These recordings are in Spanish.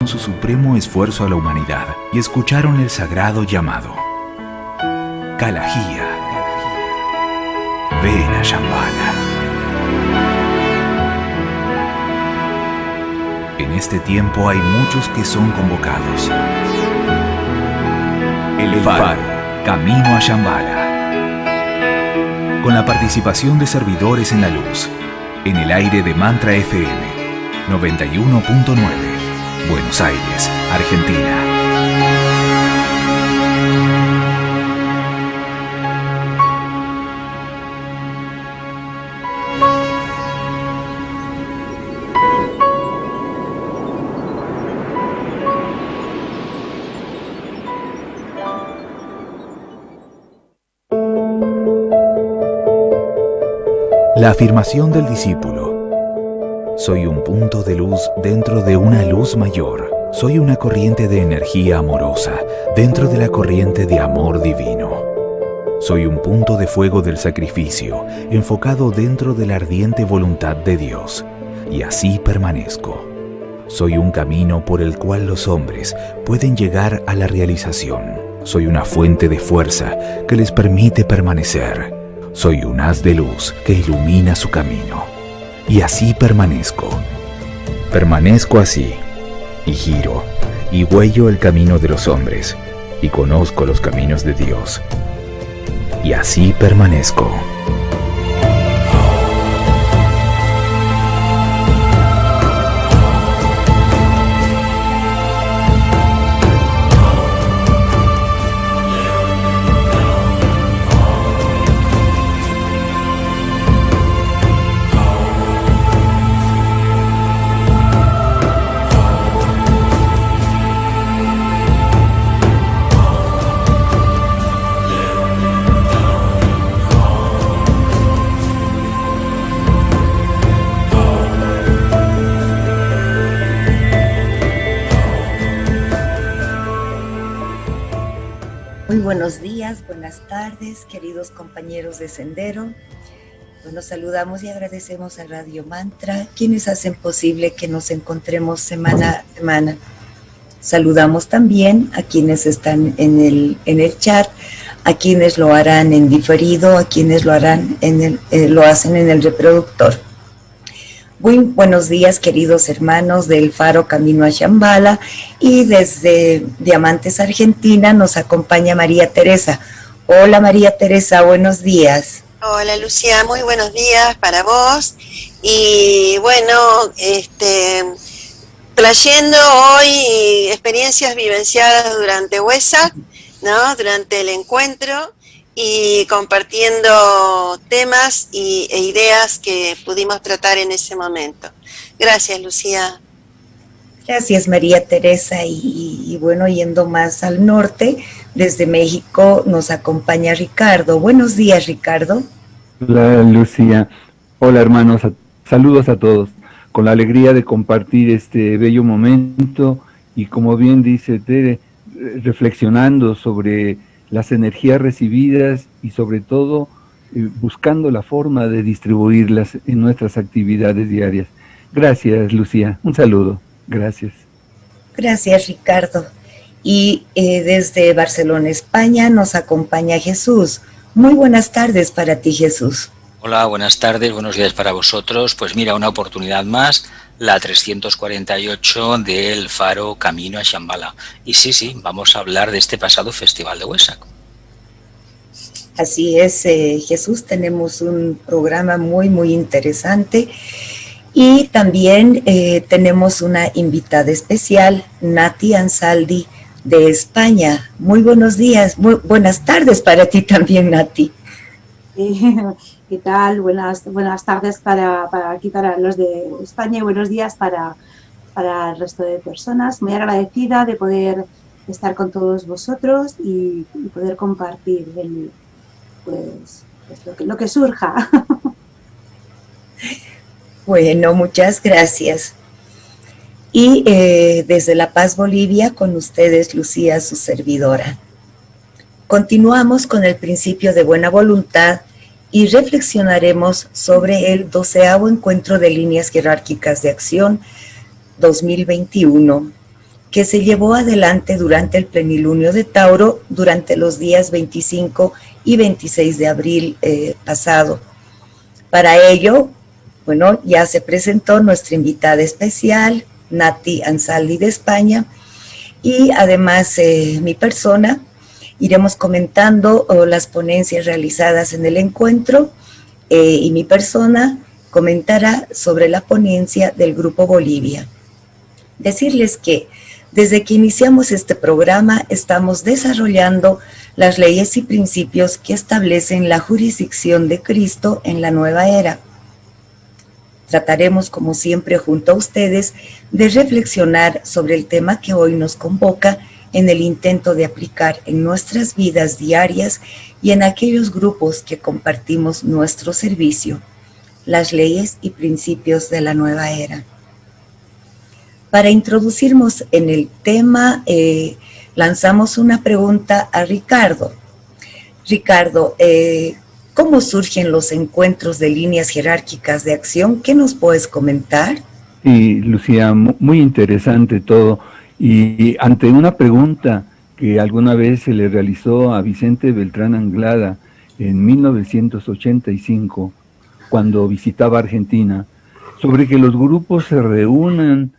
su supremo esfuerzo a la humanidad y escucharon el sagrado llamado. Kalahía, ven a Shambhala. En este tiempo hay muchos que son convocados. El Faro, camino a Shambhala. Con la participación de servidores en la luz, en el aire de Mantra FM 91.9, Buenos Aires, Argentina. La afirmación del discípulo. Soy un punto de luz dentro de una luz mayor. Soy una corriente de energía amorosa dentro de la corriente de amor divino. Soy un punto de fuego del sacrificio enfocado dentro de la ardiente voluntad de Dios. Y así permanezco. Soy un camino por el cual los hombres pueden llegar a la realización. Soy una fuente de fuerza que les permite permanecer. Soy un haz de luz que ilumina su camino. Y así permanezco. Permanezco así, y giro, y huello el camino de los hombres, y conozco los caminos de Dios. Y así permanezco. Buenos días, buenas tardes, queridos compañeros de Sendero. Nos saludamos y agradecemos a Radio Mantra, quienes hacen posible que nos encontremos semana a semana. Saludamos también a quienes están en el chat, a quienes lo harán en diferido, a quienes lo hacen en el reproductor. Muy buenos días, queridos hermanos del Faro Camino a Shambhala, y desde Diamantes, Argentina, nos acompaña María Teresa. Hola María Teresa, buenos días. Hola Lucía, muy buenos días para vos. Y bueno, trayendo hoy experiencias vivenciadas durante Wesak, ¿no? Durante el encuentro, y compartiendo temas e ideas que pudimos tratar en ese momento. Gracias, Lucía. Gracias, María Teresa. Y bueno, yendo más al norte, desde México nos acompaña Ricardo. Buenos días, Ricardo. Hola, Lucía. Hola, hermanos. Saludos a todos. Con la alegría de compartir este bello momento y, como bien dice Tere, reflexionando sobre las energías recibidas y sobre todo buscando la forma de distribuirlas en nuestras actividades diarias. Gracias, Lucía. Un saludo. Gracias. Gracias, Ricardo. Y desde Barcelona, España, nos acompaña Jesús. Muy buenas tardes para ti, Jesús. Hola, buenas tardes, buenos días para vosotros. Pues mira, una oportunidad más, la 348 del Faro Camino a Shambhala. Y sí, vamos a hablar de este pasado Festival de Wesak. Así es, Jesús, tenemos un programa muy, muy interesante. Y también tenemos una invitada especial, Nati Ansaldi, de España. Muy buenos días, muy buenas tardes para ti también, Nati. ¿Qué tal? Buenas tardes para aquí, para los de España, y buenos días para el resto de personas. Muy agradecida de poder estar con todos vosotros y poder compartir lo que surja. Bueno, muchas gracias. Y desde La Paz, Bolivia, con ustedes, Lucía, su servidora. Continuamos con el principio de buena voluntad y reflexionaremos sobre el 12º Encuentro de Líneas Jerárquicas de Acción 2021. que se llevó adelante durante el plenilunio de Tauro durante los días 25 y 26 de abril pasado. Para ello, bueno, ya se presentó nuestra invitada especial, Nati Ansaldi de España, y además mi persona. Iremos comentando las ponencias realizadas en el encuentro y mi persona comentará sobre la ponencia del Grupo Bolivia. Decirles que desde que iniciamos este programa estamos desarrollando las leyes y principios que establecen la jurisdicción de Cristo en la nueva era. Trataremos, como siempre, junto a ustedes, de reflexionar sobre el tema que hoy nos convoca en el intento de aplicar en nuestras vidas diarias y en aquellos grupos que compartimos nuestro servicio, las leyes y principios de la nueva era. Para introducirnos en el tema, lanzamos una pregunta a Ricardo. Ricardo, ¿cómo surgen los encuentros de líneas jerárquicas de acción? ¿Qué nos puedes comentar? Sí, Lucía, muy interesante todo. Y ante una pregunta que alguna vez se le realizó a Vicente Beltrán Anglada en 1985, cuando visitaba Argentina, sobre que los grupos se reúnan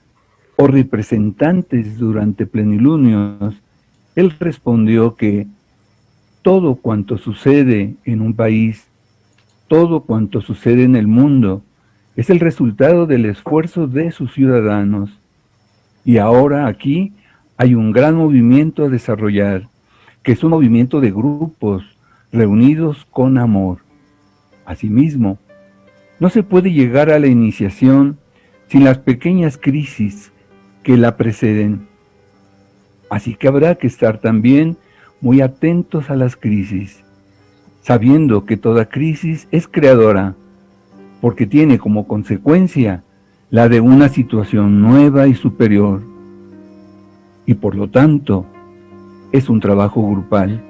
o representantes durante plenilunios, él respondió que todo cuanto sucede en un país, todo cuanto sucede en el mundo, es el resultado del esfuerzo de sus ciudadanos. Y ahora aquí hay un gran movimiento a desarrollar, que es un movimiento de grupos reunidos con amor. Asimismo, no se puede llegar a la iniciación sin las pequeñas crisis que la preceden. Así que habrá que estar también muy atentos a las crisis, sabiendo que toda crisis es creadora, porque tiene como consecuencia la de una situación nueva y superior, y por lo tanto es un trabajo grupal.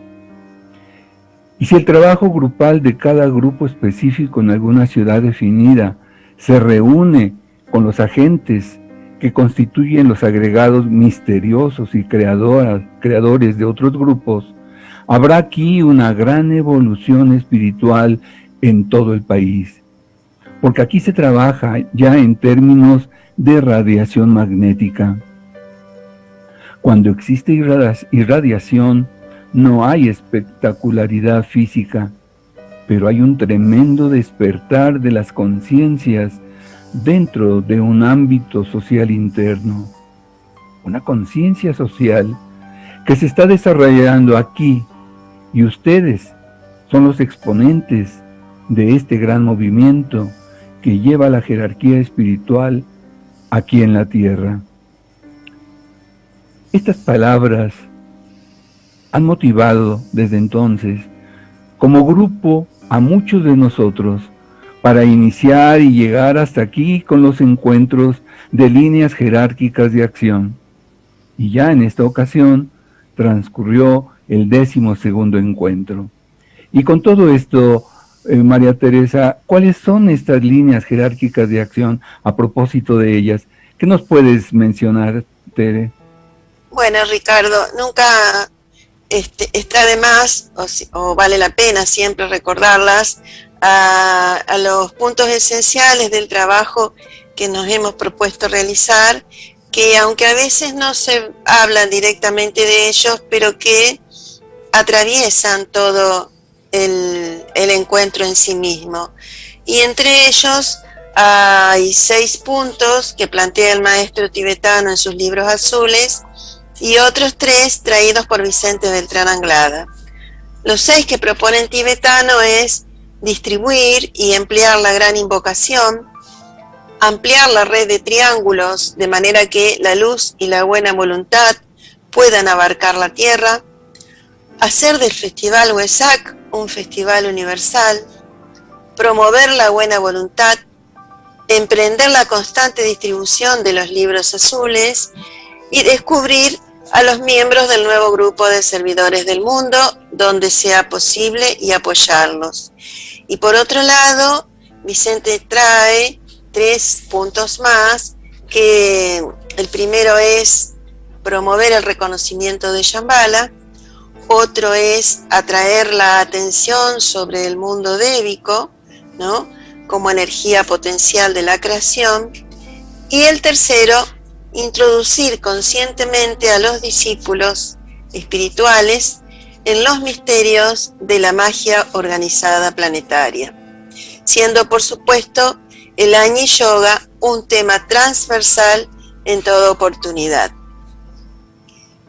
Y si el trabajo grupal de cada grupo específico en alguna ciudad definida se reúne con los agentes que constituyen los agregados misteriosos y creadores de otros grupos, habrá aquí una gran evolución espiritual en todo el país. Porque aquí se trabaja ya en términos de radiación magnética. Cuando existe irradiación, no hay espectacularidad física, pero hay un tremendo despertar de las conciencias dentro de un ámbito social interno. Una conciencia social que se está desarrollando aquí, y ustedes son los exponentes de este gran movimiento que lleva la jerarquía espiritual aquí en la tierra. Estas palabras han motivado desde entonces como grupo a muchos de nosotros para iniciar y llegar hasta aquí con los encuentros de líneas jerárquicas de acción. Y ya en esta ocasión transcurrió el 12º encuentro. Y con todo esto, María Teresa, ¿cuáles son estas líneas jerárquicas de acción a propósito de ellas? ¿Qué nos puedes mencionar, Tere? Bueno, Ricardo, nunca está de más o vale la pena siempre recordarlas a los puntos esenciales del trabajo que nos hemos propuesto realizar, que aunque a veces no se habla directamente de ellos, pero que atraviesan todo el encuentro en sí mismo. Y entre ellos hay 6 puntos que plantea el maestro tibetano en sus libros azules y otros 3 traídos por Vicente Beltrán Anglada. Los 6 que propone el tibetano es distribuir y emplear la gran invocación, ampliar la red de triángulos de manera que la luz y la buena voluntad puedan abarcar la tierra, hacer del Festival Wesak un festival universal, promover la buena voluntad, emprender la constante distribución de los libros azules y descubrir a los miembros del nuevo grupo de servidores del mundo donde sea posible y apoyarlos. Y por otro lado, Vicente trae 3 puntos más, que el primero es promover el reconocimiento de Shambhala, otro es atraer la atención sobre el mundo débico, ¿no?, como energía potencial de la creación, y el tercero, introducir conscientemente a los discípulos espirituales en los misterios de la magia organizada planetaria, siendo por supuesto el Agni Yoga un tema transversal en toda oportunidad.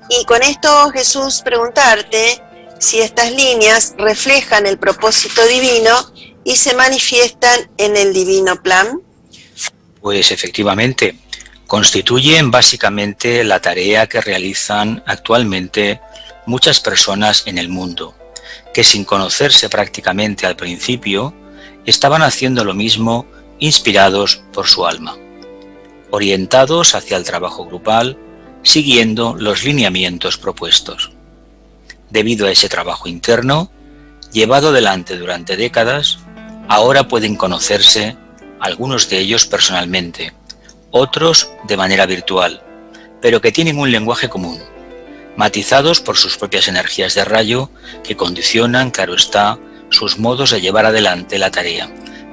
Y con esto, Jesús, preguntarte si estas líneas reflejan el propósito divino y se manifiestan en el divino plan. Pues efectivamente, constituyen básicamente la tarea que realizan actualmente muchas personas en el mundo, que sin conocerse prácticamente al principio, estaban haciendo lo mismo inspirados por su alma, orientados hacia el trabajo grupal, siguiendo los lineamientos propuestos. Debido a ese trabajo interno, llevado adelante durante décadas, ahora pueden conocerse algunos de ellos personalmente, otros de manera virtual, pero que tienen un lenguaje común, matizados por sus propias energías de rayo que condicionan, claro está, sus modos de llevar adelante la tarea,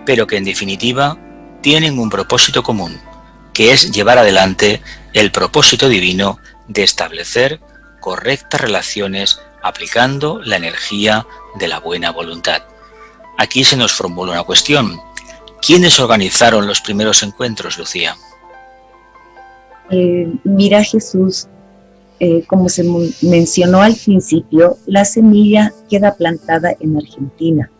pero que en definitiva tienen un propósito común, que es llevar adelante el propósito divino de establecer correctas relaciones aplicando la energía de la buena voluntad. Aquí se nos formula una cuestión. ¿Quiénes organizaron los primeros encuentros, Lucía? Mira, Jesús, como se mencionó al principio, la semilla queda plantada en Argentina.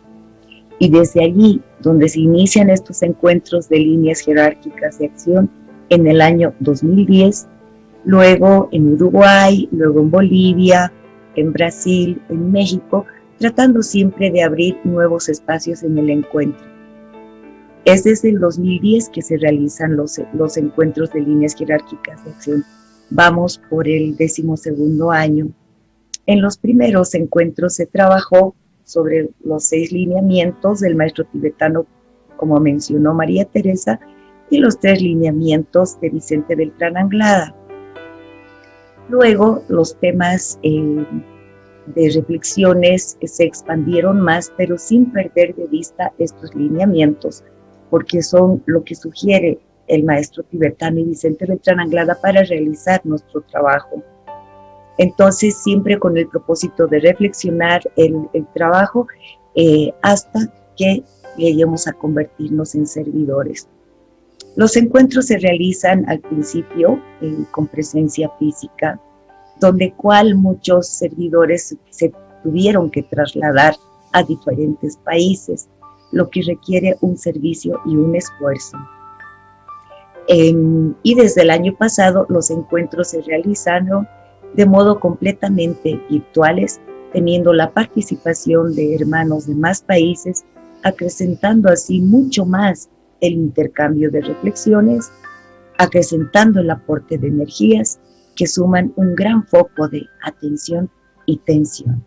Y desde allí, donde se inician estos encuentros de líneas jerárquicas de acción en el año 2010, luego en Uruguay, luego en Bolivia, en Brasil, en México, tratando siempre de abrir nuevos espacios en el encuentro. Es desde el 2010 que se realizan los encuentros de líneas jerárquicas de acción. Vamos por el 12º año. En los primeros encuentros se trabajó sobre los 6 lineamientos del maestro tibetano, como mencionó María Teresa, y los 3 lineamientos de Vicente Beltrán Anglada. Luego los temas de reflexiones se expandieron más, pero sin perder de vista estos lineamientos, porque son lo que sugiere el maestro tibetano y Vicente Beltrán Anglada para realizar nuestro trabajo. Entonces, siempre con el propósito de reflexionar el trabajo hasta que lleguemos a convertirnos en servidores. Los encuentros se realizan al principio con presencia física, donde muchos servidores se tuvieron que trasladar a diferentes países, lo que requiere un servicio y un esfuerzo. Y desde el año pasado los encuentros se realizaron de modo completamente virtuales, teniendo la participación de hermanos de más países, acrecentando así mucho más el intercambio de reflexiones, acrecentando el aporte de energías que suman un gran foco de atención y tensión.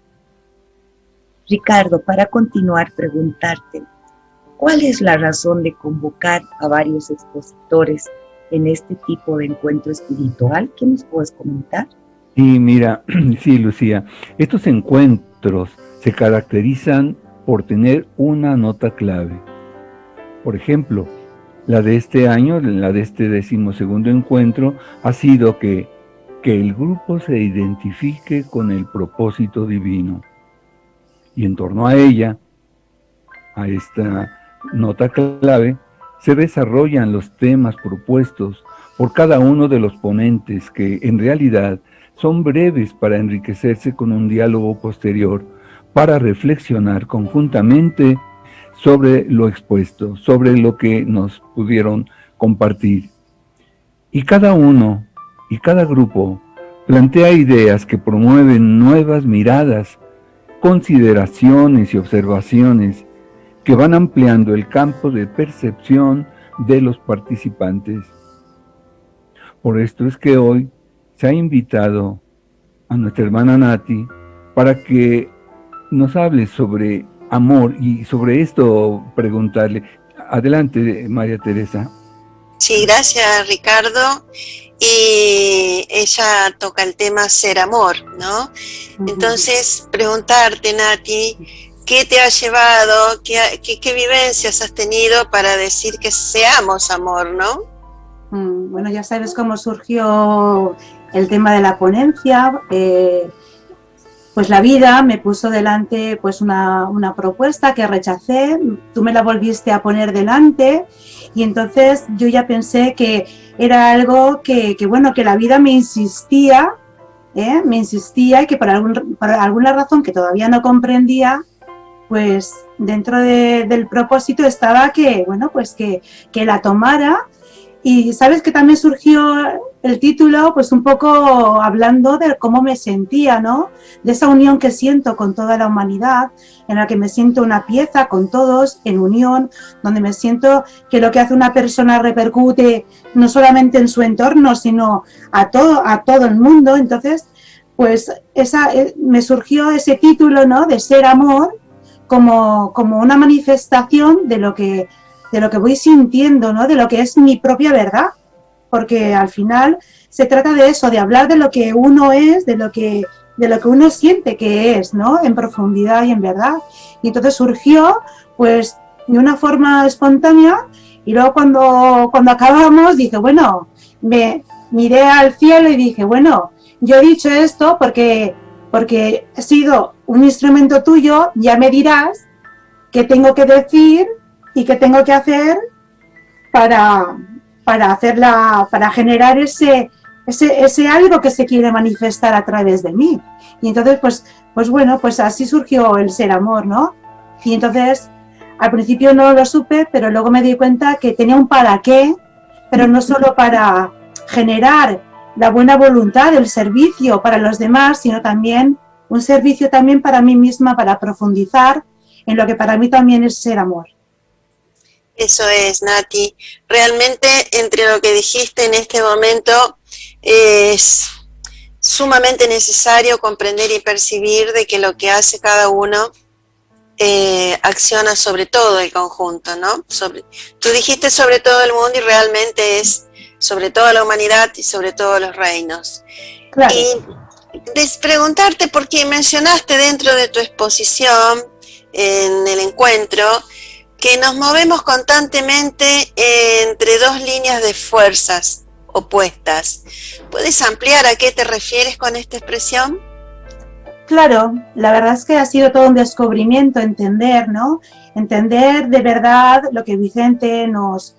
Ricardo, para continuar, preguntarte, ¿cuál es la razón de convocar a varios expositores en este tipo de encuentro espiritual? ¿Qué nos puedes comentar? Sí, mira, sí, Lucía, estos encuentros se caracterizan por tener una nota clave. Por ejemplo, la de este año, la de este 12º encuentro, ha sido que el grupo se identifique con el propósito divino. Y en torno a ella, a esta nota clave, se desarrollan los temas propuestos por cada uno de los ponentes, que en realidad son breves para enriquecerse con un diálogo posterior, para reflexionar conjuntamente sobre lo expuesto, sobre lo que nos pudieron compartir. Y cada uno y cada grupo plantea ideas que promueven nuevas miradas, consideraciones y observaciones que van ampliando el campo de percepción de los participantes. Por esto es que hoy se ha invitado a nuestra hermana Nati para que nos hable sobre amor, y sobre esto preguntarle. Adelante, María Teresa. Sí, gracias Ricardo. Y ella toca el tema ser amor, ¿no? Entonces, preguntarte, Nati, ¿qué te ha llevado, qué vivencias has tenido para decir que seamos amor, ¿no? Bueno, ya sabes cómo surgió el tema de la ponencia. Pues la vida me puso delante pues una propuesta que rechacé, tú me la volviste a poner delante y entonces yo ya pensé que era algo que la vida me insistía y que por alguna razón que todavía no comprendía, pues dentro del propósito estaba que la tomara. Y sabes que también surgió el título, pues un poco hablando de cómo me sentía, ¿no? De esa unión que siento con toda la humanidad, en la que me siento una pieza con todos, en unión, donde me siento que lo que hace una persona repercute no solamente en su entorno, sino a todo el mundo. Entonces, pues me surgió ese título, ¿no? De ser amor, como una manifestación de lo que voy sintiendo, ¿no? De lo que es mi propia verdad, porque al final se trata de eso, de hablar de lo que uno es, de lo que uno siente que es, ¿no? En profundidad y en verdad. Y entonces surgió, pues, de una forma espontánea, y luego cuando acabamos dije, bueno, me miré al cielo y dije, bueno, yo he dicho esto porque he sido un instrumento tuyo, ya me dirás qué tengo que decir y qué tengo que hacer para generar ese algo que se quiere manifestar a través de mí. Y entonces, pues así surgió el ser amor, ¿no? Y entonces, al principio no lo supe, pero luego me di cuenta que tenía un para qué, pero no solo para generar la buena voluntad, el servicio para los demás, sino también un servicio también para mí misma, para profundizar en lo que para mí también es ser amor. Eso es, Nati. Realmente, entre lo que dijiste en este momento, es sumamente necesario comprender y percibir de que lo que hace cada uno acciona sobre todo el conjunto, ¿no? Tú dijiste sobre todo el mundo y realmente es sobre toda la humanidad y sobre todos los reinos. Claro. Y preguntarte, porque mencionaste dentro de tu exposición en el encuentro, que nos movemos constantemente entre dos líneas de fuerzas opuestas. ¿Puedes ampliar a qué te refieres con esta expresión? Claro, la verdad es que ha sido todo un descubrimiento, entender, ¿no? Entender de verdad lo que Vicente nos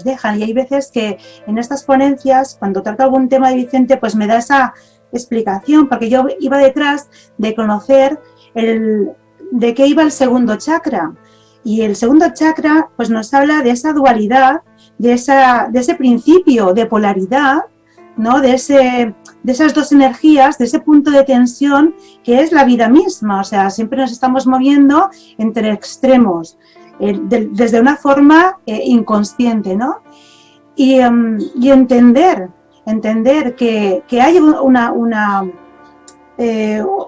deja. Y hay veces que en estas ponencias, cuando trato algún tema de Vicente, pues me da esa explicación, porque yo iba detrás de conocer de qué iba el segundo chakra. Y el segundo chakra pues nos habla de esa dualidad, de ese principio de polaridad, ¿no? De esas dos energías, de ese punto de tensión que es la vida misma. O sea, siempre nos estamos moviendo entre extremos, desde una forma inconsciente, ¿no? Y entender que hay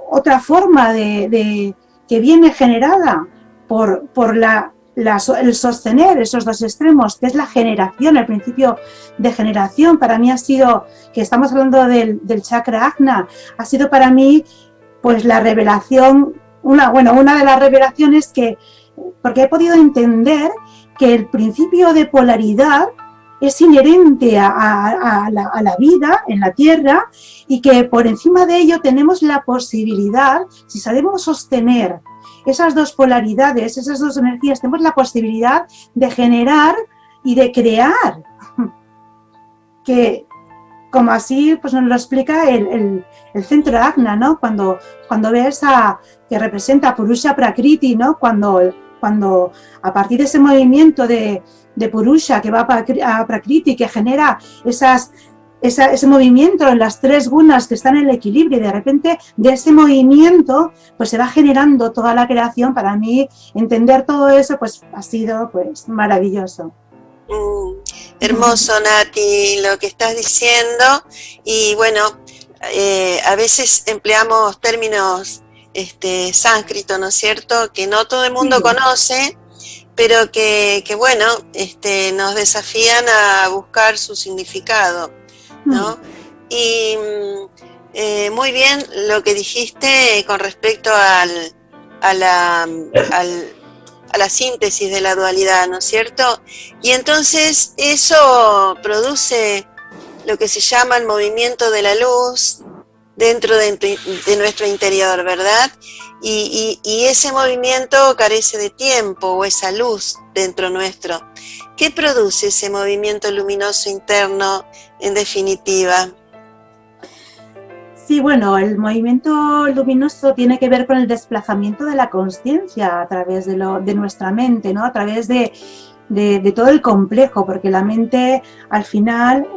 otra forma que viene generada por el sostener esos dos extremos, que es la generación, el principio de generación. Para mí ha sido, que estamos hablando del chakra Ajna, ha sido para mí pues la revelación, una de las revelaciones porque he podido entender que el principio de polaridad es inherente a la vida en la Tierra, y que por encima de ello tenemos la posibilidad, si sabemos sostener esas dos polaridades, esas dos energías, tenemos la posibilidad de generar y de crear, que como así pues nos lo explica el centro Ajna, ¿no? Cuando ves que representa a Purusha Prakriti, ¿no? Cuando a partir de ese movimiento de Purusha que va a Prakriti, que genera ese movimiento en las tres gunas que están en el equilibrio, y de repente de ese movimiento pues se va generando toda la creación. Para mí entender todo eso pues ha sido pues maravilloso. Hermoso, Nati, lo que estás diciendo. Y bueno, a veces empleamos términos sánscrito, ¿no es cierto?, que no todo el mundo conoce, pero que bueno, nos desafían a buscar su significado, ¿no? Y muy bien lo que dijiste con respecto a la síntesis de la dualidad, ¿no es cierto? Y entonces eso produce lo que se llama el movimiento de la luz dentro de nuestro interior, ¿verdad? Y ese movimiento carece de tiempo, o esa luz dentro nuestro. ¿Qué produce ese movimiento luminoso interno, en definitiva? Sí, bueno, el movimiento luminoso tiene que ver con el desplazamiento de la consciencia a través de nuestra mente, ¿no? A través de todo el complejo, porque la mente al final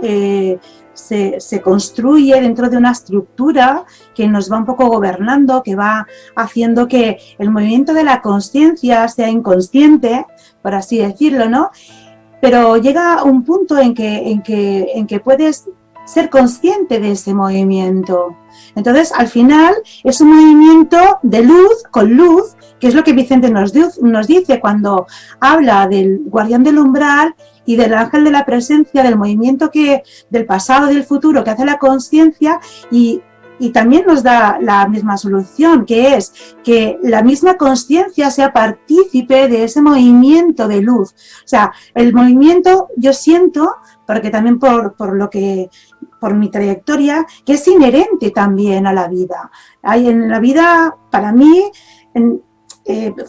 se construye dentro de una estructura que nos va un poco gobernando, que va haciendo que el movimiento de la consciencia sea inconsciente, por así decirlo, ¿no? Pero llega un punto en que puedes ser consciente de ese movimiento. Entonces, al final, es un movimiento de luz con luz, que es lo que Vicente nos dice cuando habla del guardián del umbral y del ángel de la presencia, del movimiento del pasado y del futuro que hace la consciencia, y también nos da la misma solución, que es que la misma consciencia sea partícipe de ese movimiento de luz. O sea, el movimiento, yo siento, porque también por mi trayectoria, que es inherente también a la vida. En la vida, para mí,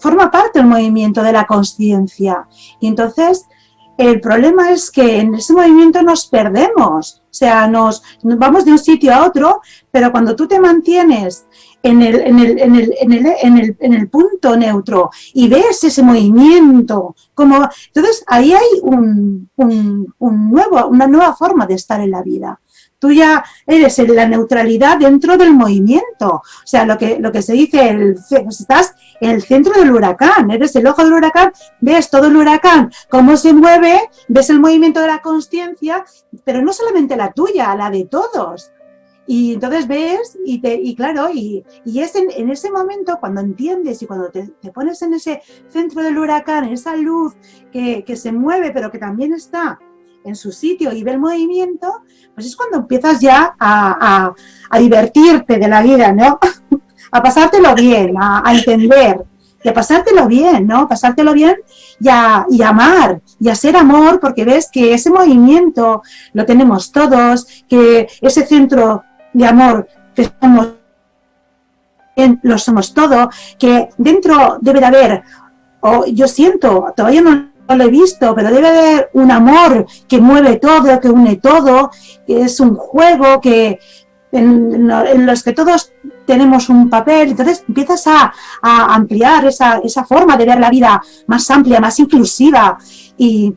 forma parte del movimiento de la consciencia. Y entonces, el problema es que en ese movimiento nos perdemos. O sea, nos vamos de un sitio a otro, pero cuando tú te mantienes en el punto neutro y ves ese movimiento, entonces ahí hay una nueva forma de estar en la vida. Tú ya eres en la neutralidad dentro del movimiento. O sea, lo que se dice, estás en el centro del huracán, eres el ojo del huracán, ves todo el huracán, cómo se mueve, ves el movimiento de la consciencia, pero no solamente la tuya, la de todos. Y entonces ves, y claro, y es en ese momento cuando entiendes y cuando te pones en ese centro del huracán, en esa luz que se mueve, pero que también está en su sitio y ve el movimiento, pues es cuando empiezas ya a divertirte de la vida, ¿no? A pasártelo bien, a entender, y a pasártelo bien, ¿no? Pasártelo bien y a amar, y a ser amor, porque ves que ese movimiento lo tenemos todos, que ese centro de amor que somos, lo somos todo, que dentro debe de haber, yo siento, todavía no lo he visto, pero debe haber un amor que mueve todo, que une todo, que es un juego en los que todos tenemos un papel. Entonces empiezas a ampliar esa forma de ver la vida más amplia, más inclusiva y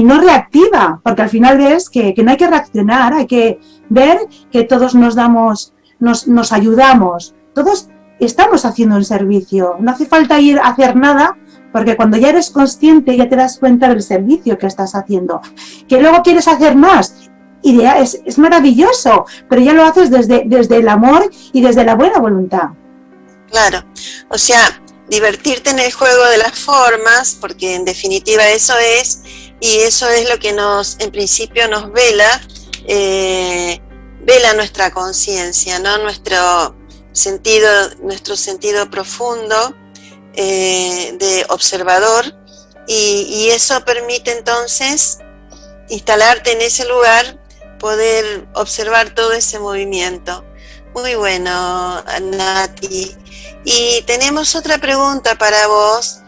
no reactiva, porque al final ves que no hay que reaccionar, hay que ver que todos nos ayudamos, todos estamos haciendo un servicio, no hace falta ir a hacer nada, porque cuando ya eres consciente ya te das cuenta del servicio que estás haciendo. Que luego quieres hacer más, es maravilloso, pero ya lo haces desde el amor y desde la buena voluntad. Claro, o sea, divertirte en el juego de las formas, porque en definitiva eso es, y eso es lo que en principio nos vela nuestra conciencia, ¿no? Nuestro sentido profundo de observador, y eso permite entonces instalarte en ese lugar, poder observar todo ese movimiento. Muy bueno, Nati. Y tenemos otra pregunta para vos.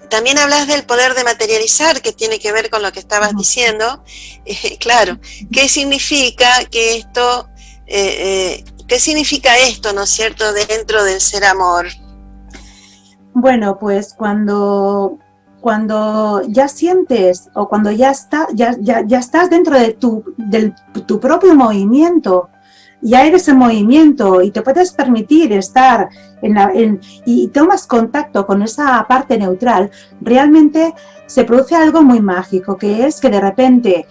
También hablas del poder de materializar, que tiene que ver con lo que estabas diciendo. Claro, ¿qué significa que esto, qué significa esto, ¿no es cierto?, dentro del ser amor? Bueno, pues cuando ya sientes o cuando ya estás dentro de tu propio movimiento, ya eres en movimiento y te puedes permitir estar y tomas contacto con esa parte neutral, realmente se produce algo muy mágico, que es que de repente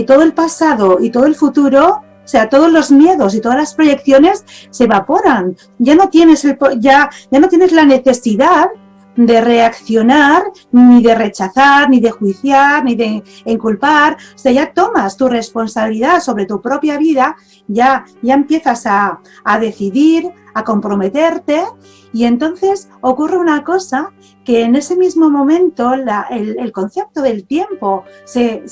todo el pasado y todo el futuro, o sea, todos los miedos y todas las proyecciones se evaporan. Ya no tienes la necesidad de reaccionar, ni de rechazar, ni de juiciar, ni de inculpar. O sea, ya tomas tu responsabilidad sobre tu propia vida, ya empiezas a decidir, a comprometerte, y entonces ocurre una cosa, que en ese mismo momento el concepto del tiempo se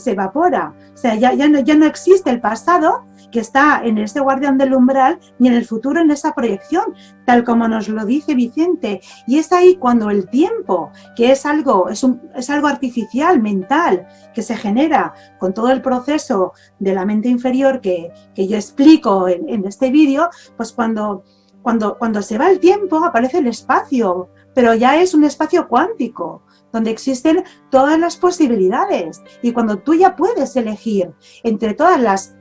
evapora. O sea, ya no existe el pasado, que está en ese guardián del umbral, ni en el futuro en esa proyección, tal como nos lo dice Vicente. Y es ahí cuando el tiempo, que es algo artificial, mental, que se genera con todo el proceso de la mente inferior que yo explico en este vídeo, pues cuando se va el tiempo aparece el espacio, pero ya es un espacio cuántico, donde existen todas las posibilidades. Y cuando tú ya puedes elegir entre todas las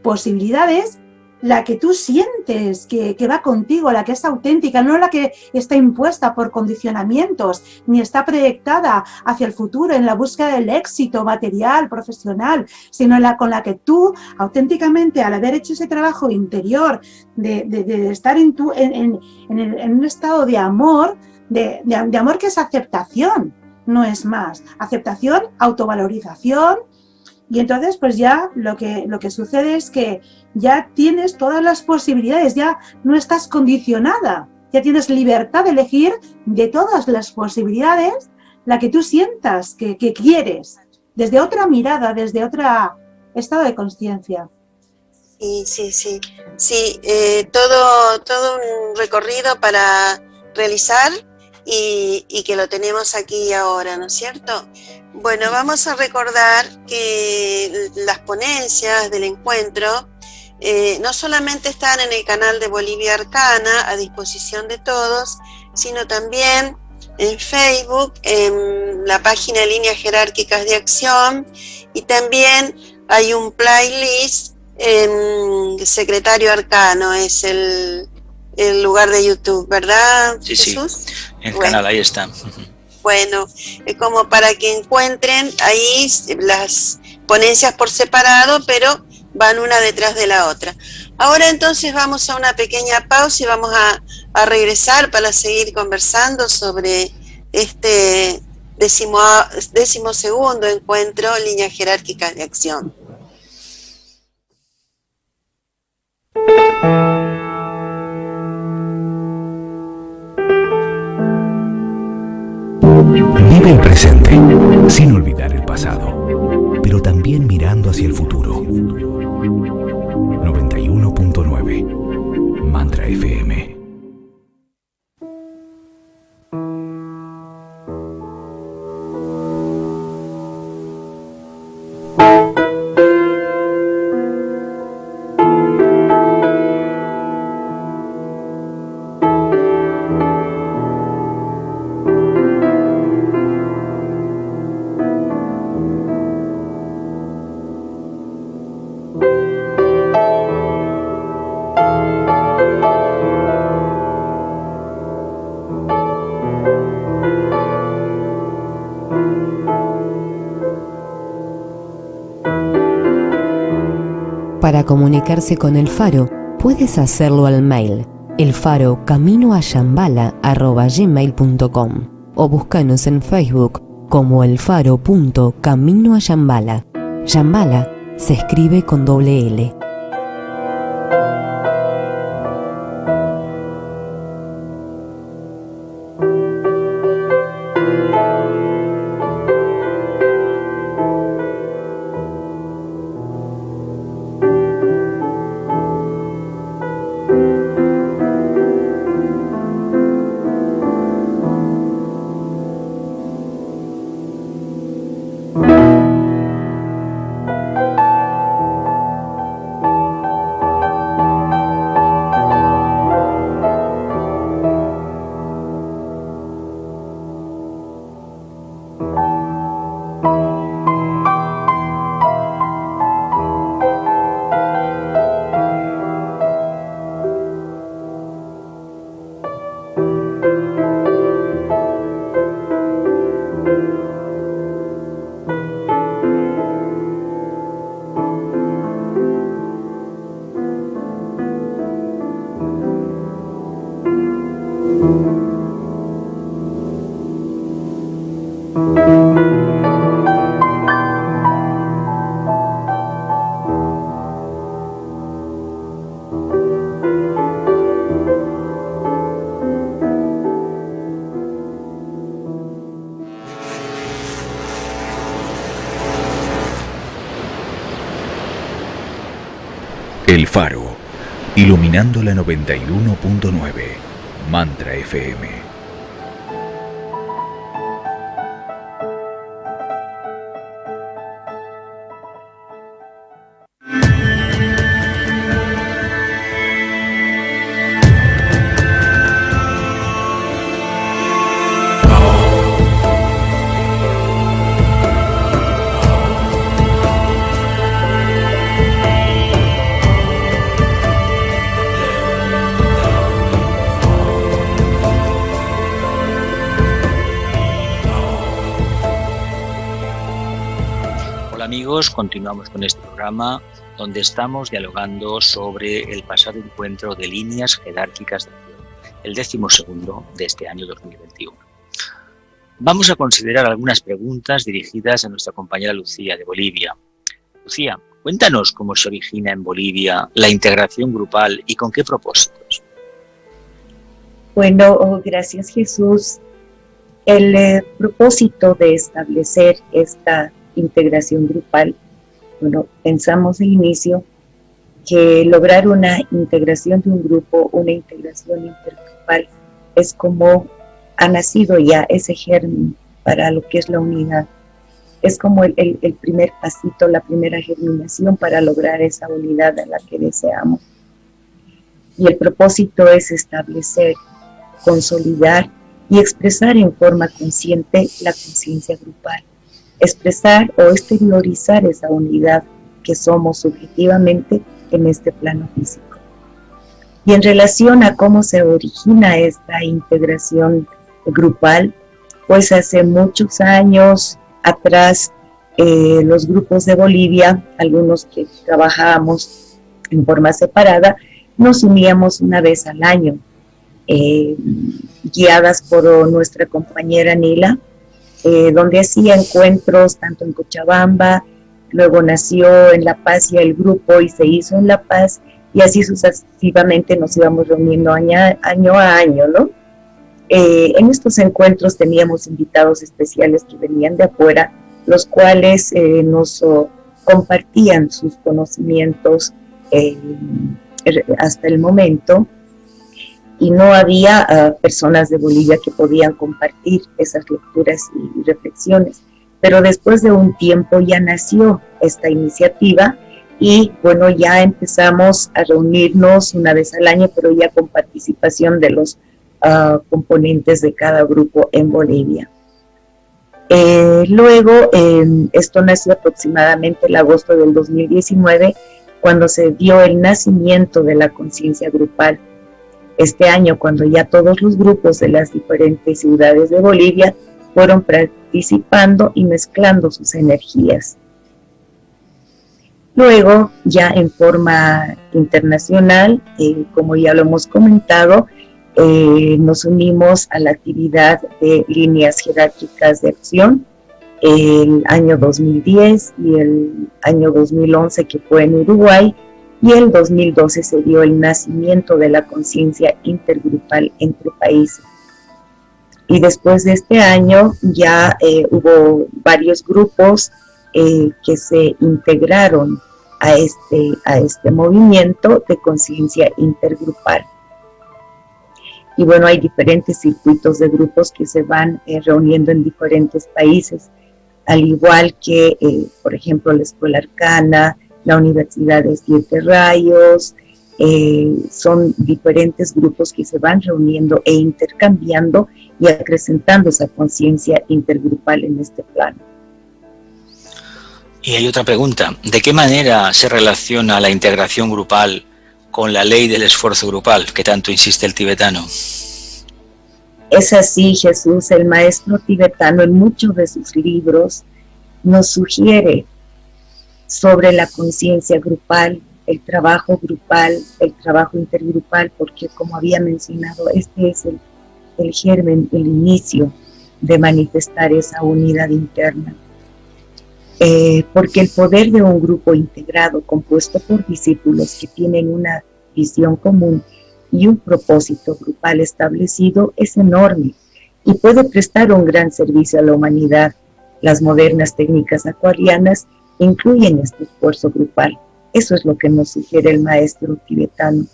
posibilidades, la que tú sientes que va contigo, la que es auténtica, no la que está impuesta por condicionamientos, ni está proyectada hacia el futuro en la búsqueda del éxito material, profesional, sino con la que tú auténticamente, al haber hecho ese trabajo interior de estar en un estado de amor, de amor, que es aceptación, no es más. Aceptación, autovalorización. Y entonces pues ya lo que sucede es que ya tienes todas las posibilidades, ya no estás condicionada, ya tienes libertad de elegir de todas las posibilidades la que tú sientas que quieres, desde otra mirada, desde otro estado de conciencia. Sí, todo un recorrido para realizar y que lo tenemos aquí y ahora, ¿no es cierto? Bueno, vamos a recordar que las ponencias del encuentro no solamente están en el canal de Bolivia Arcana a disposición de todos, sino también en Facebook, en la página de Líneas Jerárquicas de Acción, y también hay un playlist en Secretario Arcano, es el lugar de YouTube, ¿verdad, sí, Jesús? Sí, el canal, ahí está. Bueno, como para que encuentren ahí las ponencias por separado, pero van una detrás de la otra. Ahora entonces vamos a una pequeña pausa y vamos a regresar para seguir conversando sobre este 12º encuentro Líneas Jerárquicas de Acción. Vive el presente, sin olvidar el pasado, pero también mirando hacia el futuro. 91.9 Mantra FM. Para comunicarse con el Faro, puedes hacerlo al mail elfarocaminoayambala@gmail.com o búscanos en Facebook como elfaro.caminoayambala. Yambala se escribe con doble L. El Faro, iluminando la 91.9, Mantra FM. Amigos, continuamos con este programa donde estamos dialogando sobre el pasado encuentro de líneas jerárquicas de acción, el 12º de este año 2021. Vamos a considerar algunas preguntas dirigidas a nuestra compañera Lucía de Bolivia. Lucía, cuéntanos cómo se origina en Bolivia la integración grupal y con qué propósitos. Bueno, gracias Jesús. El propósito de establecer esta integración grupal, bueno, pensamos de inicio que lograr una integración de un grupo, una integración intergrupal, es como ha nacido ya ese germen para lo que es la unidad. Es como el primer pasito, la primera germinación para lograr esa unidad a la que deseamos. Y el propósito es establecer, consolidar y expresar en forma consciente la conciencia grupal. Expresar o exteriorizar esa unidad que somos subjetivamente en este plano físico. Y en relación a cómo se origina esta integración grupal, pues hace muchos años atrás, los grupos de Bolivia, algunos que trabajábamos en forma separada, nos uníamos una vez al año, guiadas por nuestra compañera Nila, donde hacía encuentros tanto en Cochabamba, luego nació en La Paz ya el grupo y se hizo en La Paz, y así sucesivamente nos íbamos reuniendo año a año, ¿no? En estos encuentros teníamos invitados especiales que venían de afuera, los cuales nos compartían sus conocimientos hasta el momento, y no había personas de Bolivia que podían compartir esas lecturas y reflexiones. Pero después de un tiempo ya nació esta iniciativa y bueno, ya empezamos a reunirnos una vez al año, pero ya con participación de los componentes de cada grupo en Bolivia. Luego, esto nació aproximadamente el agosto del 2019, cuando se dio el nacimiento de la conciencia grupal. Este año, cuando ya todos los grupos de las diferentes ciudades de Bolivia fueron participando y mezclando sus energías. Luego, ya en forma internacional, como ya lo hemos comentado, nos unimos a la actividad de líneas jerárquicas de acción el año 2010 y el año 2011, que fue en Uruguay, y el 2012 se dio el nacimiento de la conciencia intergrupal entre países. Y después de este año ya hubo varios grupos que se integraron a este movimiento de conciencia intergrupal. Y bueno, hay diferentes circuitos de grupos que se van reuniendo en diferentes países, al igual que, por ejemplo, la Escuela Arcana, la Universidad de Siete Rayos, son diferentes grupos que se van reuniendo e intercambiando y acrecentando esa conciencia intergrupal en este plano. Y hay otra pregunta, ¿de qué manera se relaciona la integración grupal con la ley del esfuerzo grupal, que tanto insiste el tibetano? Es así, Jesús, el maestro tibetano en muchos de sus libros nos sugiere sobre la conciencia grupal, el trabajo grupal, el trabajo intergrupal, porque como había mencionado, este es el germen, el inicio de manifestar esa unidad interna. Porque el poder de un grupo integrado, compuesto por discípulos que tienen una visión común y un propósito grupal establecido, es enorme y puede prestar un gran servicio a la humanidad. Las modernas técnicas acuarianas incluyen este esfuerzo grupal, Eso es lo que nos sugiere el maestro tibetano.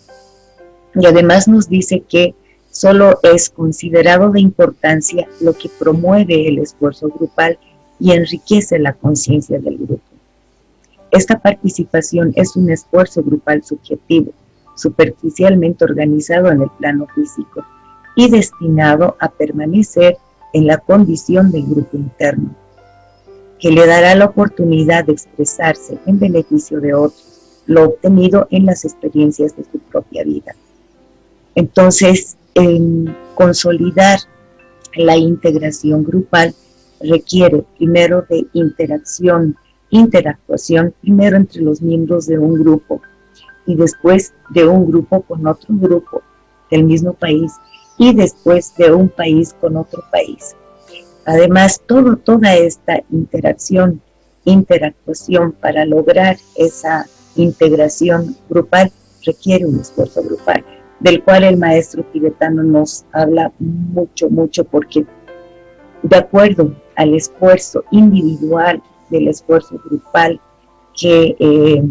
Y además nos dice que solo es considerado de importancia lo que promueve el esfuerzo grupal y enriquece la conciencia del grupo. Esta participación es un esfuerzo grupal subjetivo, superficialmente organizado en el plano físico y destinado a permanecer en la condición del grupo interno, que le dará la oportunidad de expresarse en beneficio de otros, lo obtenido en las experiencias de su propia vida. Entonces, consolidar la integración grupal requiere primero de interactuación primero entre los miembros de un grupo y después de un grupo con otro grupo del mismo país y después de un país con otro país. Además, toda esta interactuación para lograr esa integración grupal requiere un esfuerzo grupal, del cual el maestro tibetano nos habla mucho, porque de acuerdo al esfuerzo individual del esfuerzo grupal que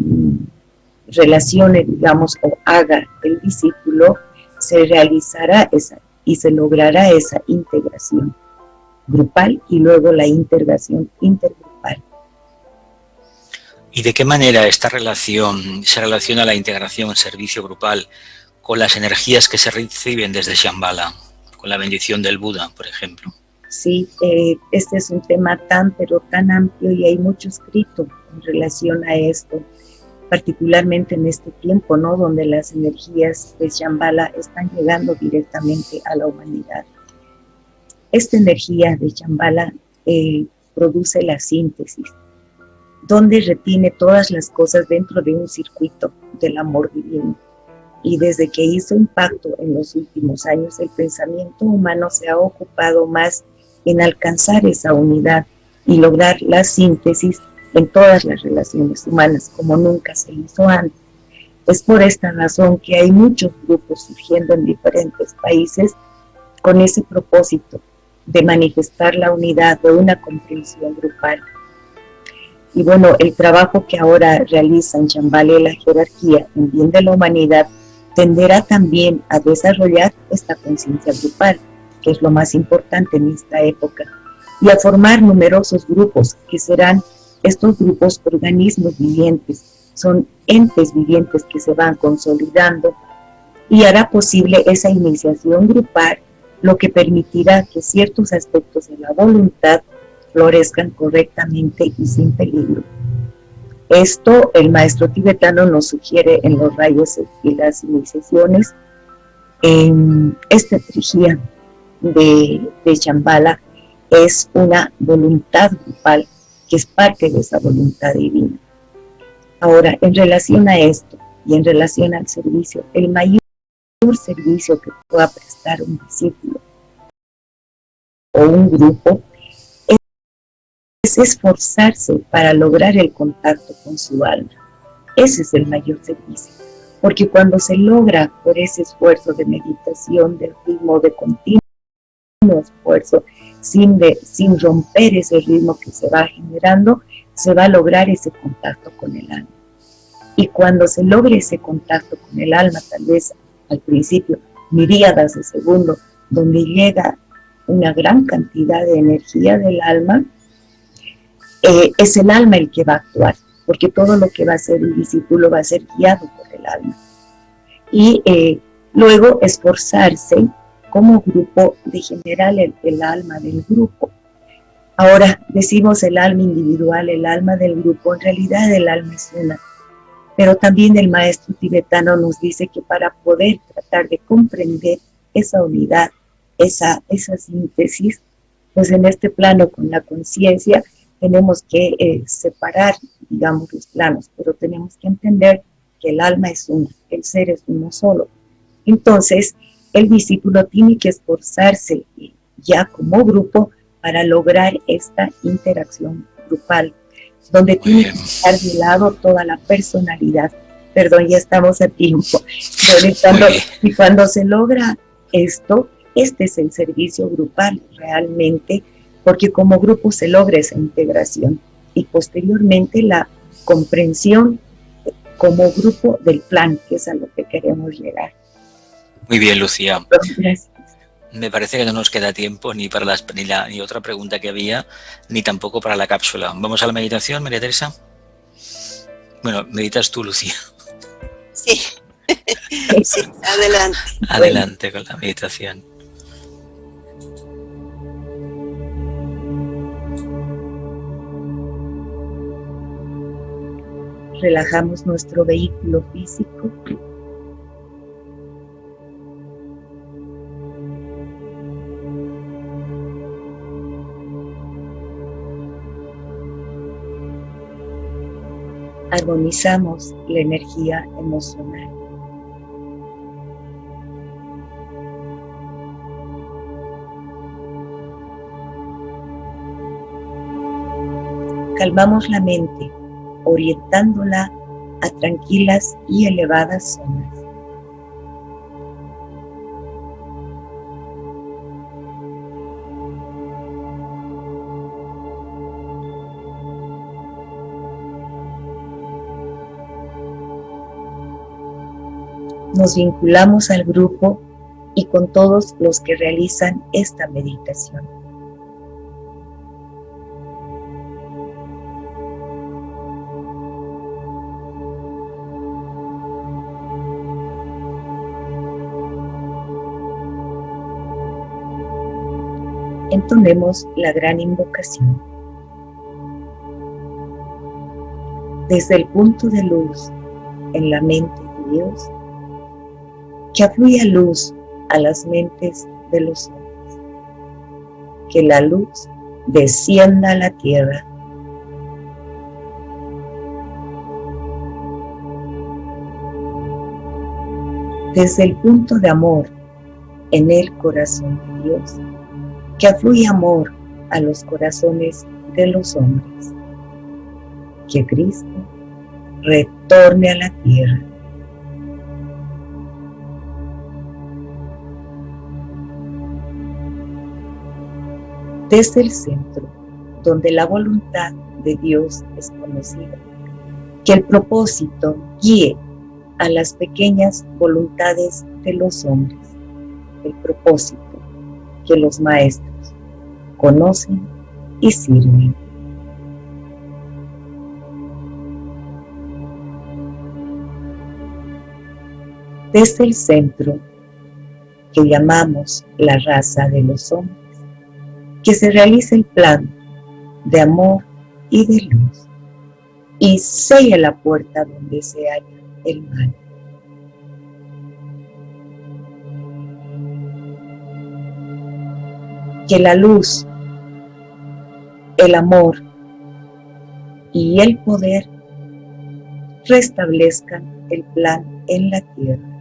relacione, digamos, o haga el discípulo, se realizará y se logrará esa integración grupal y luego la integración intergrupal. ¿Y de qué manera esta relación se relaciona la integración en servicio grupal con las energías que se reciben desde Shambhala, con la bendición del Buda, por ejemplo? Sí, este es un tema pero tan amplio y hay mucho escrito en relación a esto, particularmente en este tiempo, ¿no?, donde las energías de Shambhala están llegando directamente a la humanidad. Esta energía de Shambhala produce la síntesis, donde retiene todas las cosas dentro de un circuito del amor divino. Y desde que hizo impacto en los últimos años, el pensamiento humano se ha ocupado más en alcanzar esa unidad y lograr la síntesis en todas las relaciones humanas, como nunca se hizo antes. Es por esta razón que hay muchos grupos surgiendo en diferentes países con ese propósito de manifestar la unidad de una comprensión grupal. Y bueno, el trabajo que ahora realizan Shambhala y la jerarquía en bien de la humanidad tenderá también a desarrollar esta conciencia grupal, que es lo más importante en esta época, y a formar numerosos grupos, que serán estos grupos organismos vivientes, son entes vivientes que se van consolidando, y hará posible esa iniciación grupal, lo que permitirá que ciertos aspectos de la voluntad florezcan correctamente y sin peligro. Esto el maestro tibetano nos sugiere en los rayos y las iniciaciones. En esta energía de Shambhala es una voluntad grupal que es parte de esa voluntad divina. Ahora, en relación a esto y en relación al servicio, el mayor servicio que pueda prestar un discípulo o un grupo es esforzarse para lograr el contacto con su alma. Ese es el mayor servicio, porque cuando se logra por ese esfuerzo de meditación, del ritmo de continuo esfuerzo, sin romper ese ritmo que se va generando, se va a lograr ese contacto con el alma. Y cuando se logre ese contacto con el alma, tal vez al principio miríadas de segundo, donde llega una gran cantidad de energía del alma, es el alma el que va a actuar, porque todo lo que va a hacer el discípulo va a ser guiado por el alma. Y luego esforzarse como grupo de generar el alma del grupo. Ahora decimos el alma individual, el alma del grupo, en realidad el alma es una. Pero también el maestro tibetano nos dice que para poder tratar de comprender esa unidad, esa síntesis, pues en este plano con la conciencia tenemos que separar, digamos, los planos, pero tenemos que entender que el alma es una, el ser es uno solo. Entonces, el discípulo tiene que esforzarse ya como grupo para lograr esta interacción grupal, donde tiene que dejar de lado toda la personalidad. Perdón, ya estamos a tiempo. Y cuando se logra esto, este es el servicio grupal realmente, porque como grupo se logra esa integración y posteriormente la comprensión como grupo del plan, que es a lo que queremos llegar. Muy bien, Lucía. Gracias. Me parece que no nos queda tiempo ni para ni otra pregunta que había, ni tampoco para la cápsula. ¿Vamos a la meditación, María Teresa? Bueno, meditas tú, Lucía. Sí, sí, adelante. Adelante con la meditación. Relajamos nuestro vehículo físico. Armonizamos la energía emocional. Calmamos la mente, orientándola a tranquilas y elevadas zonas. Nos vinculamos al grupo y con todos los que realizan esta meditación. Entonemos la gran invocación. Desde el punto de luz en la mente de Dios, que afluya luz a las mentes de los hombres. Que la luz descienda a la tierra. Desde el punto de amor en el corazón de Dios, que afluya amor a los corazones de los hombres. Que Cristo retorne a la tierra. Desde el centro, donde la voluntad de Dios es conocida, que el propósito guíe a las pequeñas voluntades de los hombres, el propósito que los maestros conocen y sirven. Desde el centro, que llamamos la raza de los hombres, que se realice el plan de amor y de luz y sella la puerta donde se halla el mal. Que la luz, el amor y el poder restablezcan el plan en la tierra.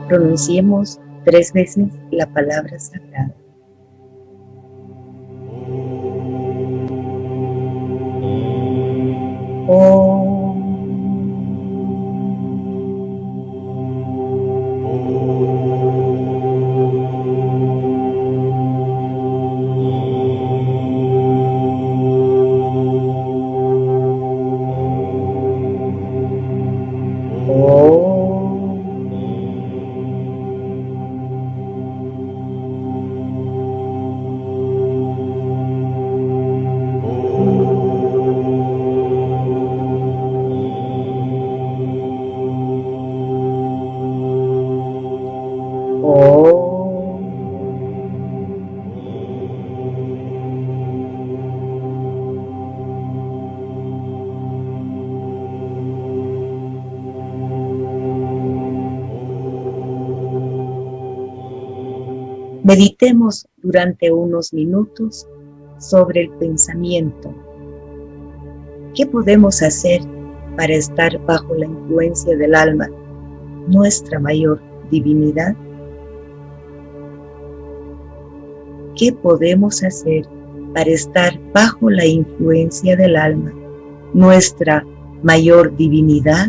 Pronunciemos 3 veces la palabra sagrada. Meditemos durante unos minutos sobre el pensamiento. ¿Qué podemos hacer para estar bajo la influencia del alma, nuestra mayor divinidad? ¿Qué podemos hacer para estar bajo la influencia del alma, nuestra mayor divinidad?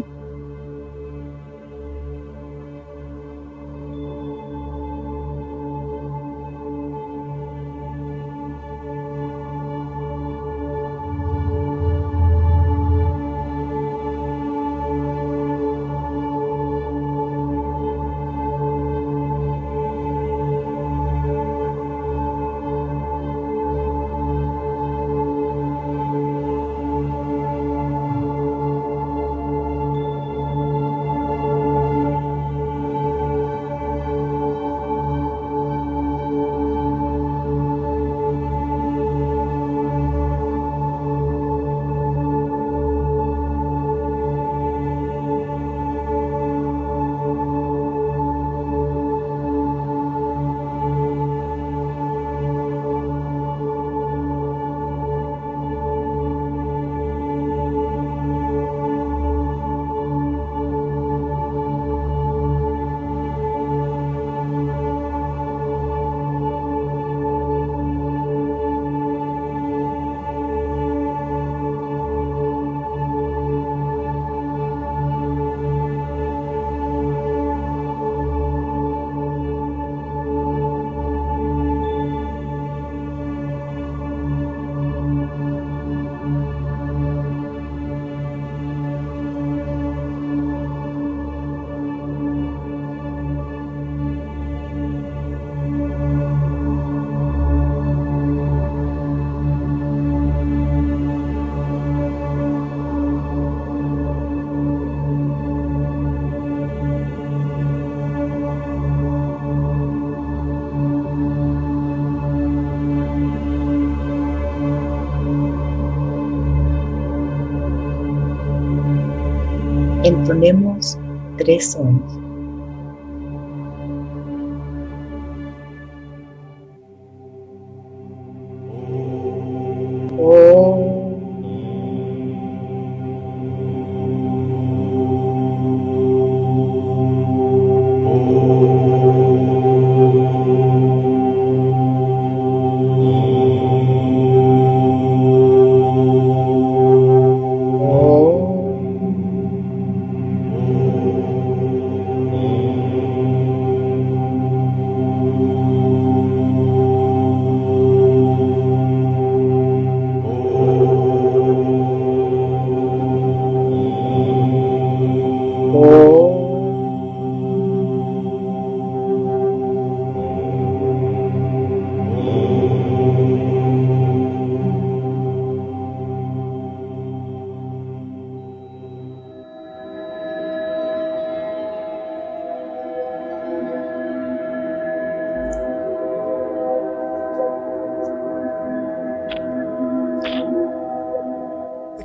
Entonemos 3 sons.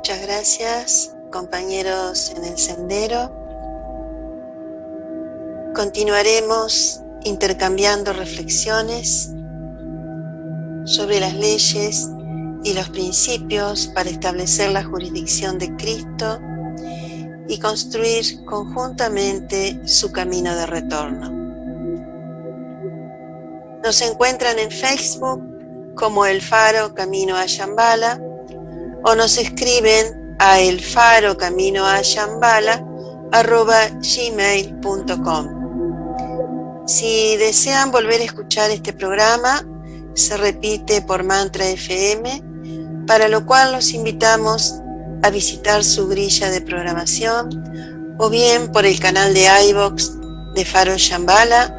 Muchas gracias, compañeros en el sendero. Continuaremos intercambiando reflexiones sobre las leyes y los principios para establecer la jurisdicción de Cristo y construir conjuntamente su camino de retorno. Nos encuentran en Facebook como El Faro Camino a Shambhala o nos escriben a elfarocaminoashambhala@gmail.com. Si desean volver a escuchar este programa, se repite por Mantra FM, para lo cual los invitamos a visitar su grilla de programación o bien por el canal de iVoox de Faro Shambhala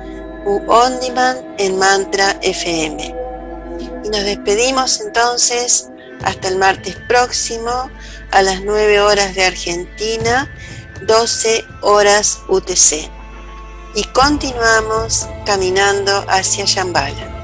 u On Demand en Mantra FM. Y nos despedimos entonces hasta el martes próximo a las 9 horas de Argentina, 12 horas UTC. Y continuamos caminando hacia Shambhala.